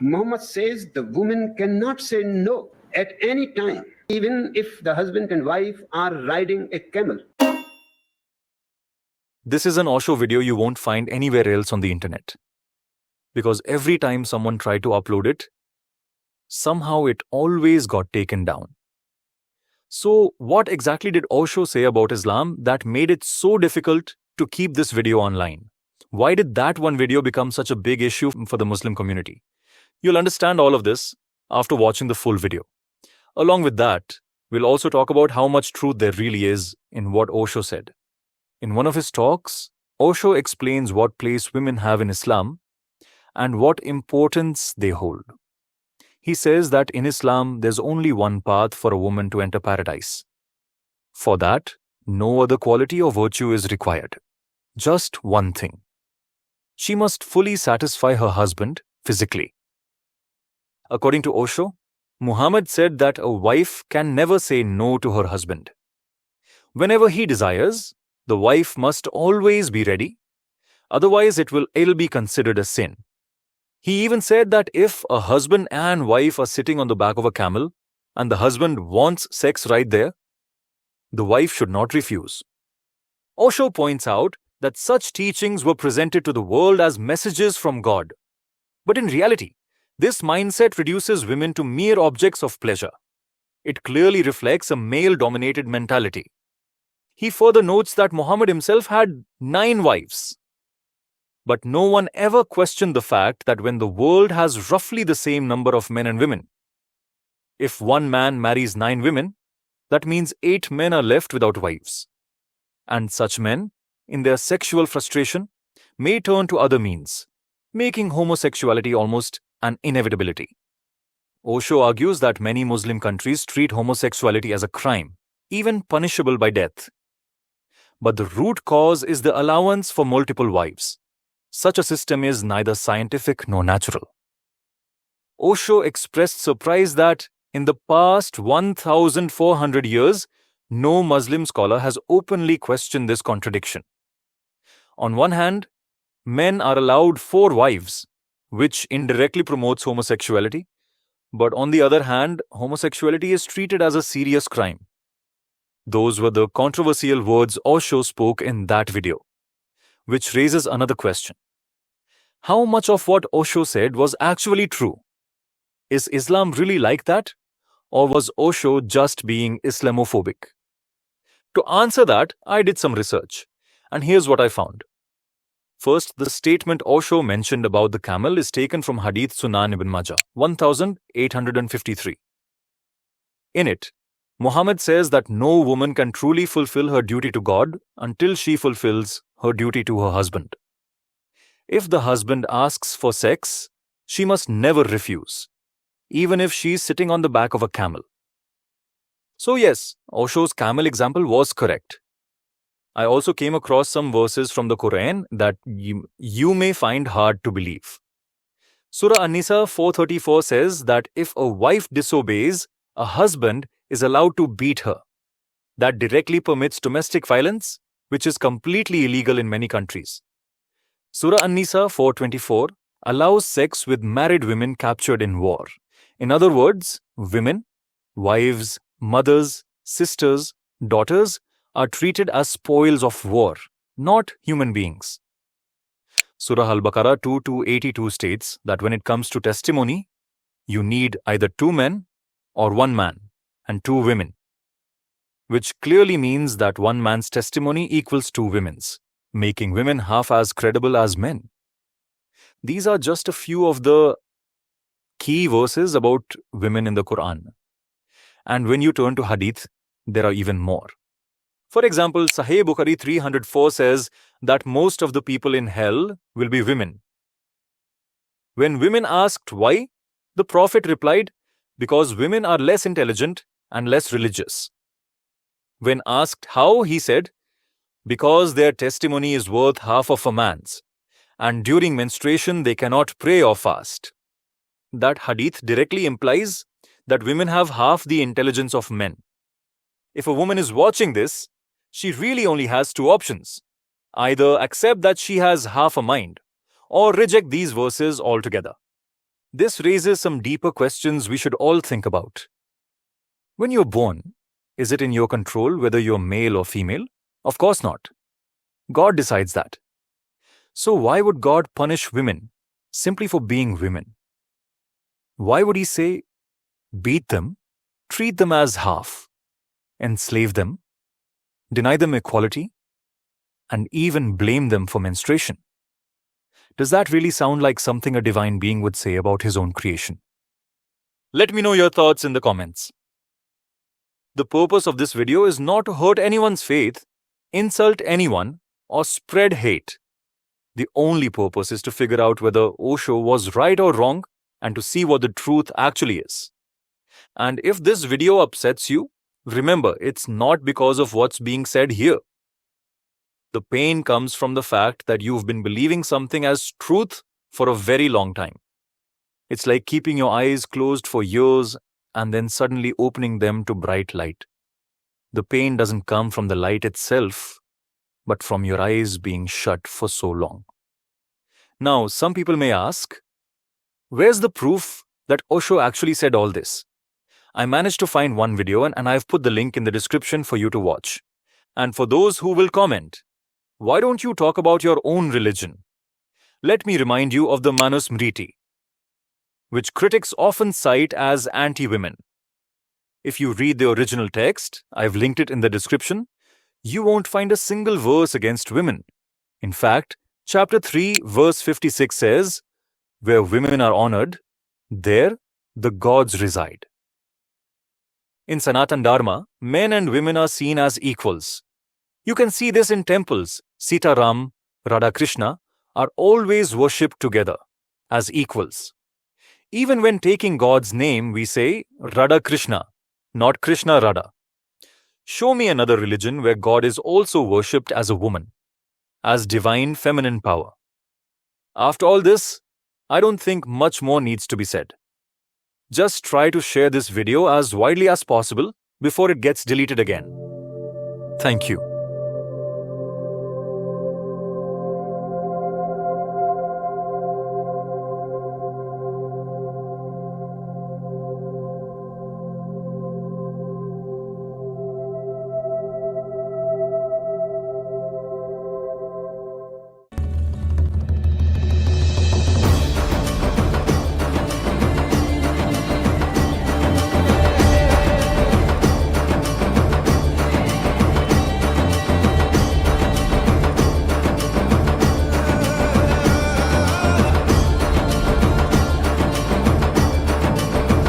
Muhammad says the woman cannot say no at any time, even if the husband and wife are riding a camel. This is an Osho video you won't find anywhere else on the internet. Because every time someone tried to upload it, somehow it always got taken down. So what exactly did Osho say about Islam that made it so difficult to keep this video online? Why did that one video become such a big issue for the Muslim community? You'll understand all of this after watching the full video. Along with that, we'll also talk about how much truth there really is in what Osho said. In one of his talks, Osho explains what place women have in Islam and what importance they hold. He says that in Islam, there's only one path for a woman to enter paradise. For that, no other quality or virtue is required. Just one thing. She must fully satisfy her husband physically. According to Osho, Muhammad said that a wife can never say no to her husband. Whenever he desires, the wife must always be ready. Otherwise, it'll be considered a sin. He even said that if a husband and wife are sitting on the back of a camel and the husband wants sex right there, the wife should not refuse. Osho points out that such teachings were presented to the world as messages from God. But in reality, this mindset reduces women to mere objects of pleasure. It clearly reflects a male-dominated mentality. He further notes that Muhammad himself had 9 wives. But no one ever questioned the fact that when the world has roughly the same number of men and women, if one man marries 9 women, that means 8 men are left without wives. And such men, in their sexual frustration, may turn to other means, making homosexuality almost an inevitability. Osho argues that many Muslim countries treat homosexuality as a crime, even punishable by death. But the root cause is the allowance for multiple wives. Such a system is neither scientific nor natural. Osho expressed surprise that in the past 1,400 years, no Muslim scholar has openly questioned this contradiction. On one hand, men are allowed 4 wives, which indirectly promotes homosexuality, but on the other hand, homosexuality is treated as a serious crime. Those were the controversial words Osho spoke in that video, which raises another question. How much of what Osho said was actually true? Is Islam really like that? Or was Osho just being Islamophobic? To answer that, I did some research, and here's what I found. First, the statement Osho mentioned about the camel is taken from Hadith Sunan ibn Majah, 1853. In it, Muhammad says that no woman can truly fulfill her duty to God until she fulfills her duty to her husband. If the husband asks for sex, she must never refuse, even if she is sitting on the back of a camel. So yes, Osho's camel example was correct. I also came across some verses from the Quran that you may find hard to believe. Surah An-Nisa 434 says that if a wife disobeys, a husband is allowed to beat her. That directly permits domestic violence, which is completely illegal in many countries. Surah An-Nisa 424 allows sex with married women captured in war. In other words, women, wives, mothers, sisters, daughters are treated as spoils of war, not human beings. Surah Al-Baqarah 2:82 states that when it comes to testimony, you need either 2 men or 1 man and 2 women, which clearly means that 1 man's testimony equals 2 women's, making women half as credible as men. These are just a few of the key verses about women in the Quran. And when you turn to Hadith, there are even more. For example, Sahih Bukhari 304 says that most of the people in hell will be women. When women asked why, the Prophet replied, because women are less intelligent and less religious. When asked how, he said, because their testimony is worth half of a man's, and during menstruation they cannot pray or fast. That hadith directly implies that women have half the intelligence of men. If a woman is watching this, she really only has 2 options. Either accept that she has half a mind, or reject these verses altogether. This raises some deeper questions we should all think about. When you're born, is it in your control whether you're male or female? Of course not. God decides that. So why would God punish women simply for being women? Why would He say, beat them, treat them as half, enslave them, deny them equality, and even blame them for menstruation? Does that really sound like something a divine being would say about his own creation? Let me know your thoughts in the comments. The purpose of this video is not to hurt anyone's faith, insult anyone, or spread hate. The only purpose is to figure out whether Osho was right or wrong and to see what the truth actually is. And if this video upsets you, remember it's not because of what's being said here. The pain comes from the fact that you've been believing something as truth for a very long time. It's like keeping your eyes closed for years and then suddenly opening them to bright light. The pain doesn't come from the light itself, but from your eyes being shut for so long. Now, some people may ask, where's the proof that Osho actually said all this? I managed to find one video and I've put the link in the description for you to watch. And for those who will comment, why don't you talk about your own religion? Let me remind you of the Manusmriti, which critics often cite as anti-women. If you read the original text, I've linked it in the description, you won't find a single verse against women. In fact, chapter 3, verse 56 says, where women are honored, there the gods reside. In Sanatan Dharma, men and women are seen as equals. You can see this in temples. Sita Ram, Radha Krishna are always worshipped together as equals. Even when taking God's name, we say Radha Krishna, not Krishna Radha. Show me another religion where God is also worshipped as a woman, as divine feminine power. After all this, I don't think much more needs to be said. Just try to share this video as widely as possible before it gets deleted again. Thank you.